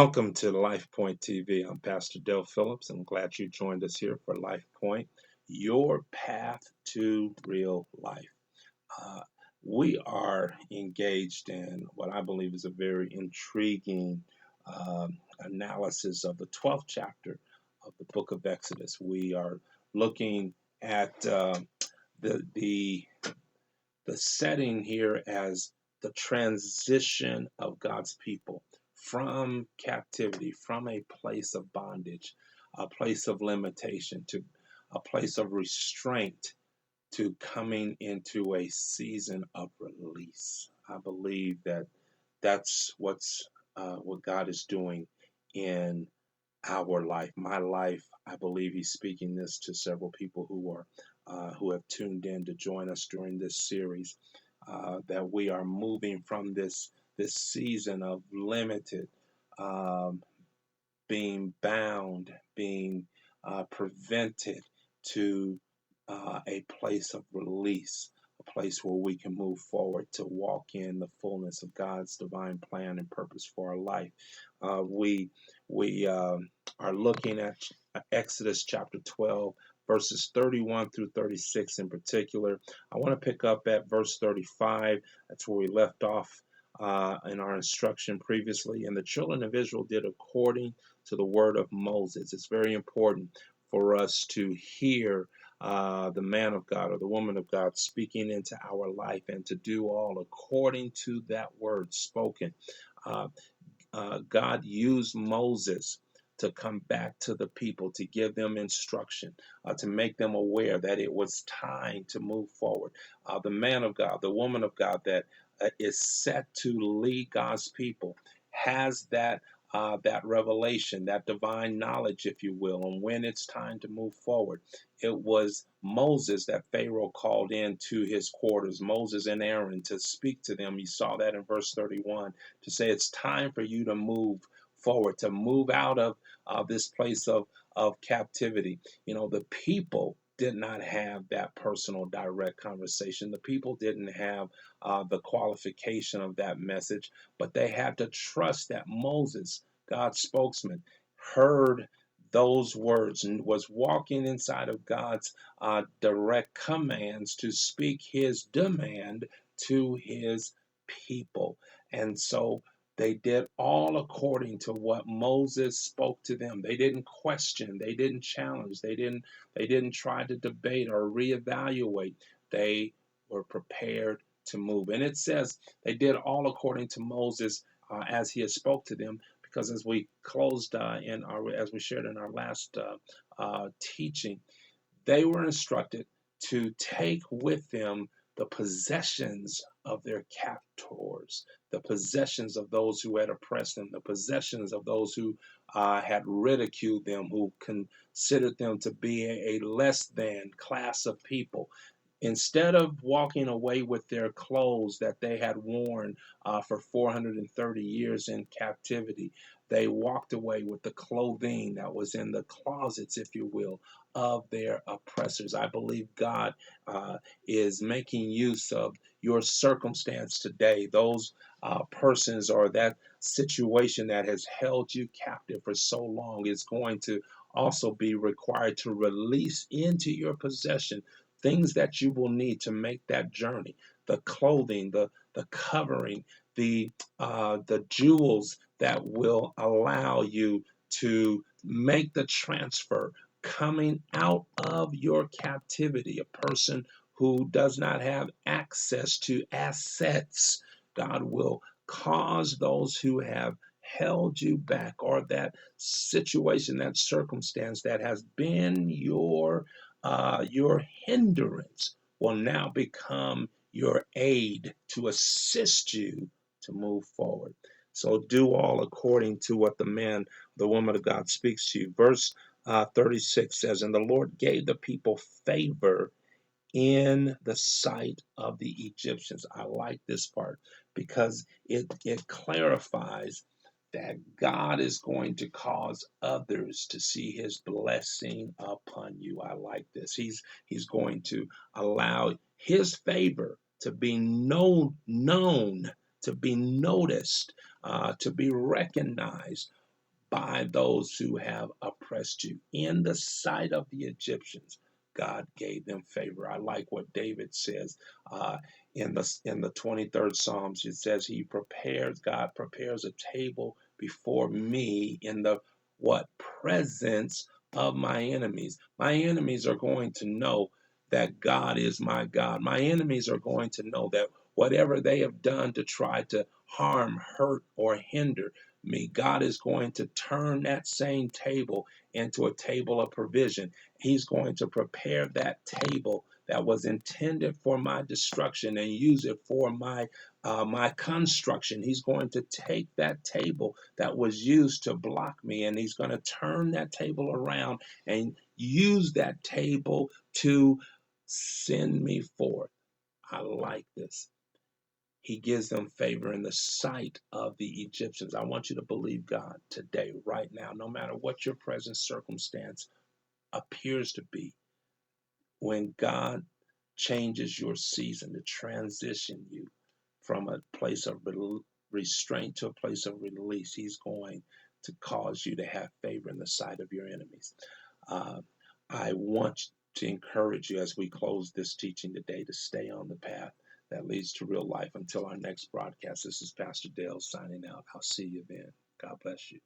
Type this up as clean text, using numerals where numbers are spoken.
Welcome to Life Point TV. I'm Pastor Del Phillips. I'm glad you joined us here for Life Point, your path to real life. Uh, we are engaged in what I believe is a very intriguing analysis of the 12th chapter of the book of Exodus. We are looking at the, the the setting here as the transition of God's people from captivity, from a place of bondage, a place of limitation, to a place of restraint, to coming into a season of release. I believe that that's what God is doing in our life, my life. I believe He's speaking this to several people who have tuned in to join us during this series. That we are moving from this season of limited, um, being bound, being prevented, to a place of release, a place where we can move forward to walk in the fullness of God's divine plan and purpose for our life. We are looking at Exodus chapter 12. Verses 31 through 36 in particular. I want to pick up at verse 35. That's where we left off in our instruction previously. And the children of Israel did according to the word of Moses. It's very important for us to hear the man of God or the woman of God speaking into our life and to do all according to that word spoken. Uh, God used Moses to come back to the people, to give them instruction, to make them aware that it was time to move forward. The man of God, the woman of God that is set to lead God's people has that revelation, that divine knowledge, if you will, on when it's time to move forward. It was Moses that Pharaoh called into his quarters, Moses and Aaron, to speak to them. You saw that in verse 31, to say it's time for you to move forward, to move out of this place of captivity. You know, the people did not have that personal, direct conversation. The people didn't have the qualification of that message, but they had to trust that Moses, God's spokesman, heard those words and was walking inside of God's direct commands to speak his demand to his people. And so they did all according to what Moses spoke to them. They didn't question, they didn't challenge, they didn't try to debate or reevaluate. They were prepared to move. And it says they did all according to Moses as he had spoke to them, because as we closed as we shared in our last teaching, they were instructed to take with them the possessions of their captors, the possessions of those who had oppressed them, the possessions of those who had ridiculed them, who considered them to be a less than class of people. Instead of walking away with their clothes that they had worn for 430 years in captivity, they walked away with the clothing that was in the closets, if you will, of their oppressors. I believe God is making use of your circumstance today, those persons or that situation that has held you captive for so long is going to also be required to release into your possession things that you will need to make that journey: the clothing, the covering, the jewels that will allow you to make the transfer coming out of your captivity. A person who does not have access to assets, God will cause those who have held you back, or that situation, that circumstance that has been your hindrance, will now become your aid to assist you to move forward. So do all according to what the woman of God speaks to you. Verse 36 says, "And the Lord gave the people favor in the sight of the Egyptians." I like this part because it clarifies that God is going to cause others to see his blessing upon you. I like this. He's going to allow his favor to be known, to be noticed, to be recognized by those who have oppressed you. In the sight of the Egyptians, God gave them favor. I like what David says in the 23rd Psalms. It says God prepares a table before me in the what presence of my enemies. My enemies are going to know that God is my God. My enemies are going to know that whatever they have done to try to harm, hurt, or hinder me, God is going to turn that same table into a table of provision. He's going to prepare that table that was intended for my destruction and use it for my construction. He's going to take that table that was used to block me, and he's going to turn that table around and use that table to send me forth. I like this. He gives them favor in the sight of the Egyptians. I want you to believe God today, right now, no matter what your present circumstance appears to be. When God changes your season to transition you from a place of restraint to a place of release, he's going to cause you to have favor in the sight of your enemies. Uh, I want to encourage you as we close this teaching today to stay on the path that leads to real life. Until our next broadcast, this is Pastor Dale signing out. I'll see you then. God bless you.